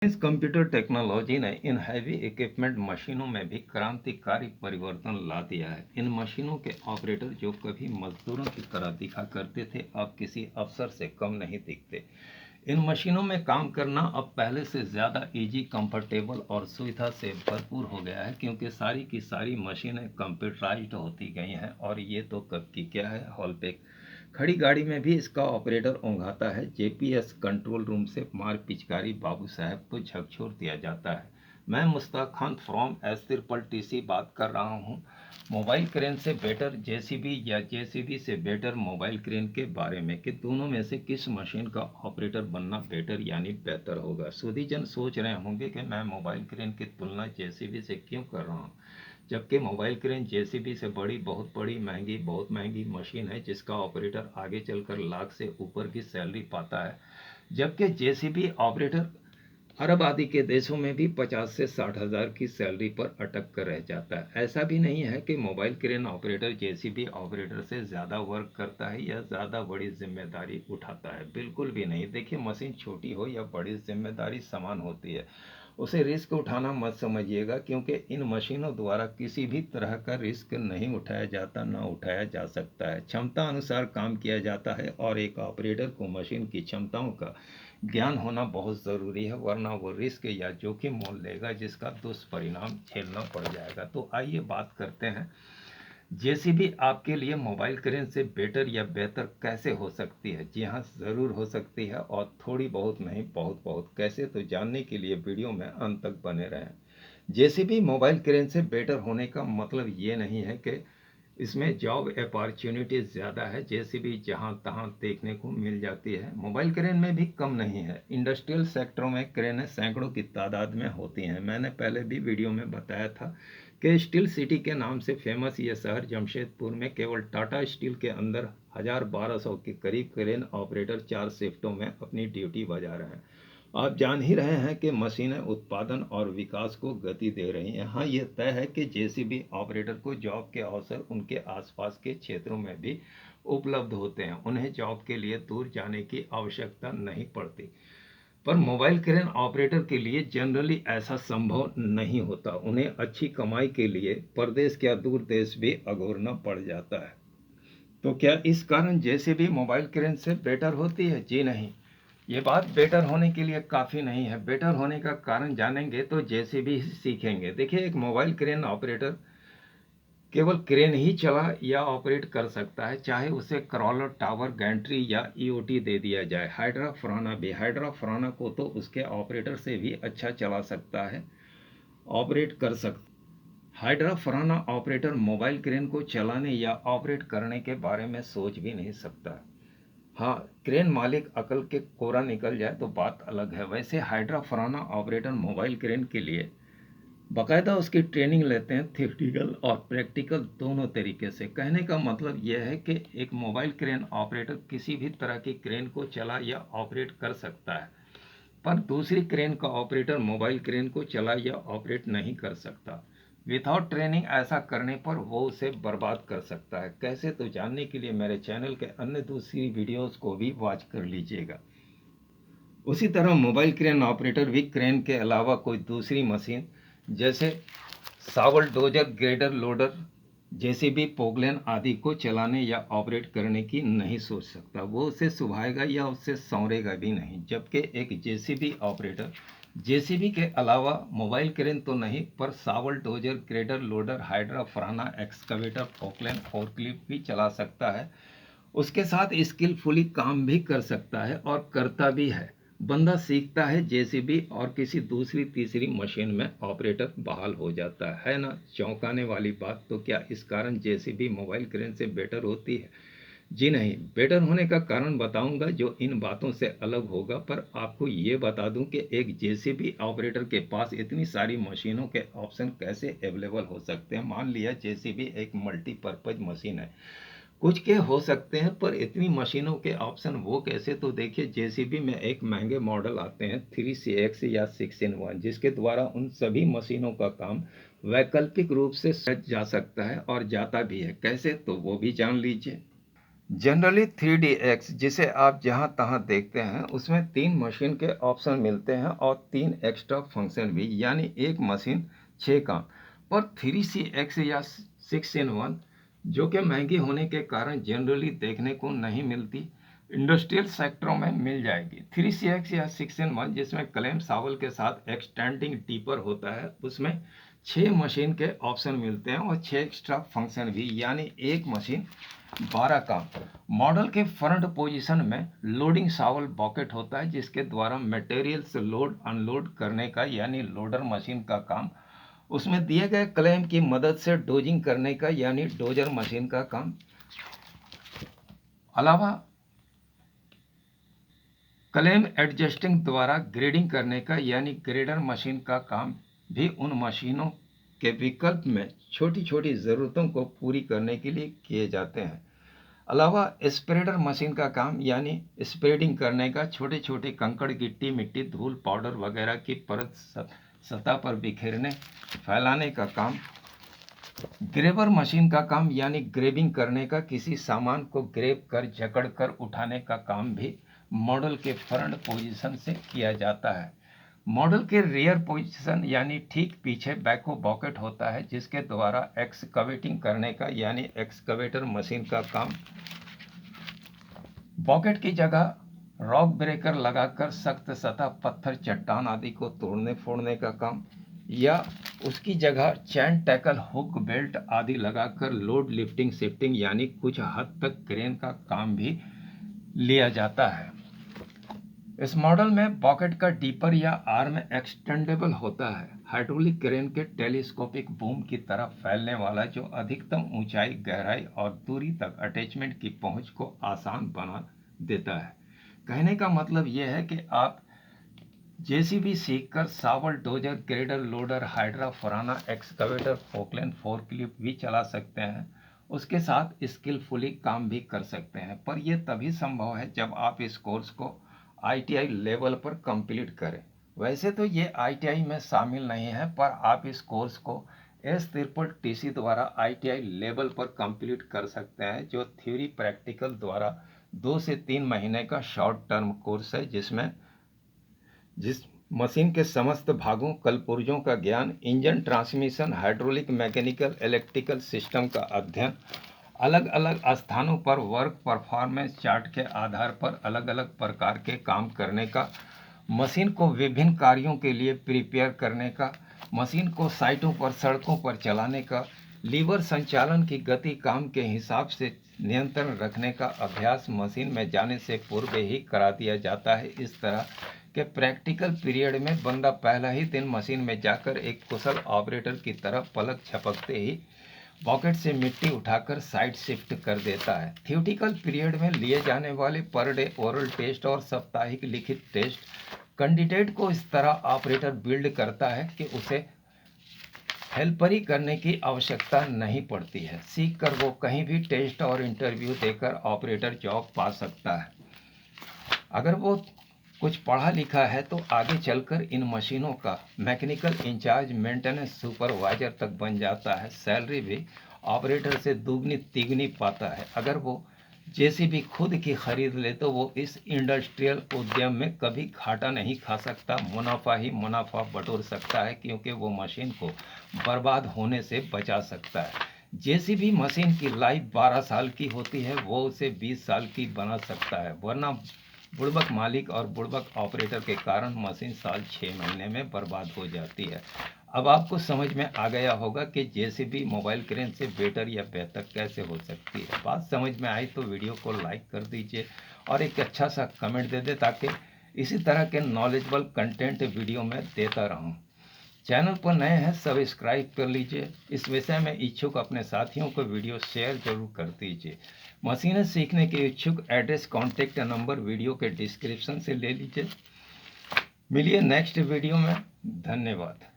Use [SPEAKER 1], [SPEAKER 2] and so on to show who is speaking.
[SPEAKER 1] इस computer technology ने in heavy equipment मशीनों में भी क्रांतिकारी परिवर्तन ला दिया है। इन मशीनों के ऑपरेटर जो कभी मजदूरों की तरह दिखा करते थे, अब किसी अफसर से कम नहीं दिखते। इन मशीनों में काम करना अब पहले से ज़्यादा इजी, कंफर्टेबल और सुविधा से भरपूर हो गया है, क्योंकि सारी की सारी मशीनें कंप्यूटराइज्ड होती गई हैं। और ये तो कब की क्या है, हॉल पे खड़ी गाड़ी में भी इसका ऑपरेटर ओंघाता है। जेपीएस कंट्रोल रूम से मार पिचकारी बाबू साहब को झकझोर दिया जाता है। मैं Mushtaq Khan from S triple TC बात कर रहा हूँ। मोबाइल क्रेन से बेटर जेसीबी या जेसीबी से बेटर मोबाइल क्रेन के बारे में, कि दोनों में से किस मशीन का ऑपरेटर बनना बेटर यानी बेहतर होगा। सुधीजन सोच रहे होंगे कि मैं मोबाइल क्रेन की तुलना जेसीबी से क्यों कर रहा हूँ, जबकि मोबाइल क्रेन जेसीबी से बड़ी, बहुत बड़ी, बहुत महंगी मशीन है, जिसका ऑपरेटर आगे चलकर लाख से ऊपर की सैलरी पाता है। जबकि जेसीबी ऑपरेटर अरब आदि के देशों में भी 50 से 60 हज़ार की सैलरी पर अटक कर रह जाता है। ऐसा भी नहीं है कि mobile crane operator JCB operator से ज़्यादा वर्क करता है या ज़्यादा बड़ी जिम्मेदारी उठाता है, बिल्कुल भी नहीं। देखिए, मशीन छोटी हो या बड़ी, जिम्मेदारी समान होती है। उसे रिस्क उठाना मत समझिएगा, क्योंकि इन मशीनों द्वारा किसी भी तरह का रिस्क नहीं उठाया जाता, ना उठाया जा सकता है। क्षमता अनुसार काम किया जाता है और एक ऑपरेटर को मशीन की क्षमताओं का ज्ञान होना बहुत ज़रूरी है, वरना वो रिस्क या जोखिम मोल लेगा जिसका दुष्परिणाम झेलना पड़ जाएगा। तो आइए बात करते हैं, जेसीबी आपके लिए मोबाइल क्रेन से बेटर या बेहतर कैसे हो सकती है। जी हाँ, ज़रूर हो सकती है, और थोड़ी बहुत नहीं, बहुत बहुत। कैसे, तो जानने के लिए वीडियो में अंत तक बने रहें। जेसीबी मोबाइल क्रेन से बेटर होने का मतलब ये नहीं है कि इसमें जॉब अपॉर्चुनिटीज ज़्यादा है। जेसीबी जहां तहां देखने को मिल जाती है, मोबाइल क्रेन में भी कम नहीं है। इंडस्ट्रियल सेक्टरों में क्रेनें सैकड़ों की तादाद में होती हैं। मैंने पहले भी वीडियो में बताया था कि स्टील सिटी के नाम से फेमस ये शहर जमशेदपुर में केवल टाटा स्टील के अंदर 1200 के करीब क्रेन ऑपरेटर 4 शिफ्टों में अपनी ड्यूटी बजा रहे हैं। आप जान ही रहे हैं कि मशीनें उत्पादन और विकास को गति दे रही हैं। हाँ, ये तय है कि जेसीबी ऑपरेटर को जॉब के अवसर उनके आसपास के क्षेत्रों में भी उपलब्ध होते हैं। उन्हें जॉब के लिए दूर जाने की आवश्यकता नहीं पड़ती। पर मोबाइल क्रेन ऑपरेटर के लिए जनरली ऐसा संभव नहीं होता। उन्हें अच्छी कमाई के लिए परदेश या दूर देश भी अगोरना पड़ जाता है। तो क्या इस कारण जेसीबी मोबाइल क्रेन से बेटर होती है? जी नहीं। ये बात बेटर होने के लिए काफ़ी नहीं है। बेटर होने का कारण जानेंगे तो जेसीबी सीखेंगे। देखिए, एक मोबाइल क्रेन ऑपरेटर केवल क्रेन ही चला या ऑपरेट कर सकता है, चाहे उसे क्रॉलर, टावर, गैंट्री या ईओटी दे दिया जाए। हाइड्रा फराना भी, हाइड्रा फराना को तो उसके ऑपरेटर से भी अच्छा चला सकता है, ऑपरेट कर सकता। हाइड्रा फराना ऑपरेटर मोबाइल क्रेन को चलाने या ऑपरेट करने के बारे में सोच भी नहीं सकता। हाँ, क्रेन मालिक अकल के कोरा निकल जाए तो बात अलग है। वैसे हाइड्रा फराना ऑपरेटर मोबाइल क्रेन के लिए बाकायदा उसकी ट्रेनिंग लेते हैं, थियोरिटिकल और प्रैक्टिकल दोनों तरीके से। कहने का मतलब यह है कि एक मोबाइल क्रेन ऑपरेटर किसी भी तरह की क्रेन को चला या ऑपरेट कर सकता है, पर दूसरी क्रेन का ऑपरेटर मोबाइल क्रेन को चला या ऑपरेट नहीं कर सकता। विदाउट ट्रेनिंग ऐसा करने पर वो उसे बर्बाद कर सकता है। कैसे, तो जानने के लिए मेरे चैनल के अन्य दूसरी वीडियोस को भी वॉच कर लीजिएगा। उसी तरह मोबाइल क्रेन ऑपरेटर भी क्रेन के अलावा कोई दूसरी मशीन जैसे सावल, डोजर, ग्रेडर, लोडर, जेसीबी, पोगलेन आदि को चलाने या ऑपरेट करने की नहीं सोच सकता। वो उसे सुभाएगा या उससे संवरेगा भी नहीं। जबकि एक जेसीबी ऑपरेटर जेसीबी के अलावा मोबाइल क्रेन तो नहीं, पर shovel, dozer, grader, loader, hydra, Farana, excavator, Poclain, forklift भी चला सकता है। उसके साथ स्किलफुली काम भी कर सकता है और करता भी है। बंदा सीखता है जेसीबी और किसी दूसरी तीसरी मशीन में ऑपरेटर बहाल हो जाता है ना। चौंकाने वाली बात। तो क्या इस कारण जेसीबी मोबाइल क्रेन से बेटर होती है? जी नहीं। बेटर होने का कारण बताऊंगा जो इन बातों से अलग होगा, पर आपको ये बता दूं कि एक जेसीबी ऑपरेटर के पास इतनी सारी मशीनों के ऑप्शन कैसे अवेलेबल हो सकते हैं। मान लिया जेसीबी एक मल्टीपर्पज मशीन है, कुछ के हो सकते हैं, पर इतनी मशीनों के ऑप्शन वो कैसे? तो देखिए, जेसीबी में एक महंगे मॉडल आते हैं 3CX या 6-in-1, जिसके द्वारा उन सभी मशीनों का काम वैकल्पिक रूप से सज जा सकता है और जाता भी है। कैसे, तो वो भी जान लीजिए। जनरली 3DX जिसे आप जहां तहां देखते हैं उसमें 3 मशीन के ऑप्शन मिलते हैं और 3 एक्स्ट्रा फंक्शन भी, यानी एक मशीन 6 काम। पर 3CX या 6 in 1 जो कि महंगी होने के कारण जनरली देखने को नहीं मिलती, इंडस्ट्रियल सेक्टरों में मिल जाएगी। 3CX या 6 in 1 जिसमें क्लेम सावल के साथ एक्सटेंडिंग डीपर होता है, उसमें 6 मशीन के ऑप्शन मिलते हैं और 6 एक्स्ट्रा फंक्शन भी, यानी एक मशीन 12 काम। मॉडल के फ्रंट पोजीशन में लोडिंग शावल बॉकेट होता है जिसके द्वारा मटेरियल्स लोड अनलोड करने का, यानी लोडर मशीन का काम। उसमें दिए गए क्लेम की मदद से डोजिंग करने का, यानी डोजर मशीन का काम। अलावा क्लेम एडजस्टिंग द्वारा ग्रेडिंग करने का, यानी ग्रेडर मशीन का काम भी उन मशीनों के विकल्प में छोटी छोटी ज़रूरतों को पूरी करने के लिए किए जाते हैं। अलावा स्प्रेडर मशीन का काम, यानी स्प्रेडिंग करने का, छोटे छोटे कंकड़ गिट्टी मिट्टी धूल पाउडर वगैरह की परत सतह पर बिखेरने फैलाने का काम। ग्रेबर मशीन का काम, यानी ग्रेबिंग करने का, किसी सामान को ग्रेब कर जकड़ कर उठाने का काम भी मॉडल के फ्रंट पोजीशन से किया जाता है। मॉडल के रियर पोजीशन यानी ठीक पीछे बैको बॉकेट होता है जिसके द्वारा एक्सकवेटिंग करने का, यानी एक्सकवेटर मशीन का काम। बॉकेट की जगह रॉक ब्रेकर लगाकर सख्त सतह पत्थर चट्टान आदि को तोड़ने फोड़ने का काम, या उसकी जगह चैन टैकल हुक बेल्ट आदि लगाकर लोड लिफ्टिंग शिफ्टिंग यानी कुछ हद तक क्रेन का काम भी लिया जाता है। इस मॉडल में बॉकेट का डीपर या आर्म एक्सटेंडेबल होता है, हाइड्रोलिक क्रेन के टेलीस्कोपिक बूम की तरह फैलने वाला, जो अधिकतम ऊंचाई गहराई और दूरी तक अटैचमेंट की पहुंच को आसान बना देता है। कहने का मतलब यह है कि आप जेसीबी सीखकर shovel dozer grader loader hydra Farana excavator फोकलैंड फोर्कलिफ्ट भी चला सकते हैं, उसके साथ स्किलफुली काम भी कर सकते हैं। पर यह तभी संभव है जब आप इस कोर्स को आईटीआई लेवल पर कंप्लीट करें। वैसे तो ये आईटीआई में शामिल नहीं है, पर आप इस कोर्स को S-TCC द्वारा आईटीआई लेवल पर कंप्लीट कर सकते हैं, जो थ्योरी प्रैक्टिकल द्वारा 2 से 3 महीने का शॉर्ट टर्म कोर्स है, जिस मशीन के समस्त भागों कलपुर्जों का ज्ञान, engine transmission hydraulic mechanical electrical system का अध्ययन, अलग अलग स्थानों पर वर्क परफॉर्मेंस चार्ट के आधार पर अलग अलग प्रकार के काम करने का, मशीन को विभिन्न कार्यों के लिए प्रिपेयर करने का, मशीन को साइटों पर सड़कों पर चलाने का, लीवर संचालन की गति काम के हिसाब से नियंत्रण रखने का अभ्यास मशीन में जाने से पूर्व ही करा दिया जाता है। इस तरह के प्रैक्टिकल पीरियड में बंदा पहला ही दिन मशीन में जाकर एक कुशल ऑपरेटर की तरह पलक झपकते ही पॉकेट से मिट्टी उठाकर साइड शिफ्ट कर देता है। थ्योरेटिकल पीरियड में लिए जाने वाले पर डे ओरल टेस्ट और साप्ताहिक लिखित टेस्ट कैंडिडेट को इस तरह ऑपरेटर बिल्ड करता है कि उसे हेल्परी करने की आवश्यकता नहीं पड़ती है। सीखकर वो कहीं भी टेस्ट और इंटरव्यू देकर ऑपरेटर जॉब पा सकता है। अगर वो कुछ पढ़ा लिखा है तो आगे चलकर इन मशीनों का मैकेनिकल इंचार्ज मेंटेनेंस सुपरवाइजर तक बन जाता है। सैलरी भी ऑपरेटर से दुगनी तिगनी पाता है। अगर वो जेसीबी खुद की खरीद ले तो वो इस इंडस्ट्रियल उद्यम में कभी घाटा नहीं खा सकता, मुनाफा ही मुनाफा बटोर सकता है, क्योंकि वो मशीन को बर्बाद होने से बचा सकता है। जेसीबी मशीन की लाइफ 12 साल की होती है, वो उसे 20 साल की बना सकता है, वरना बुड़बक मालिक और बुड़बक ऑपरेटर के कारण मशीन साल 6 महीने में बर्बाद हो जाती है। अब आपको समझ में आ गया होगा कि जेसीबी मोबाइल क्रेन से बेटर या बेहतर कैसे हो सकती है। बात समझ में आई तो वीडियो को लाइक कर दीजिए और एक अच्छा सा कमेंट दे दे, ताकि इसी तरह के नॉलेजेबल कंटेंट वीडियो में देता रहूं। चैनल पर नए हैं सब्सक्राइब कर लीजिए। इस विषय में इच्छुक अपने साथियों को वीडियो शेयर जरूर कर दीजिए। मशीनें सीखने के इच्छुक एड्रेस कॉन्टेक्ट नंबर वीडियो के डिस्क्रिप्शन से ले लीजिए। मिलिए नेक्स्ट वीडियो में। धन्यवाद।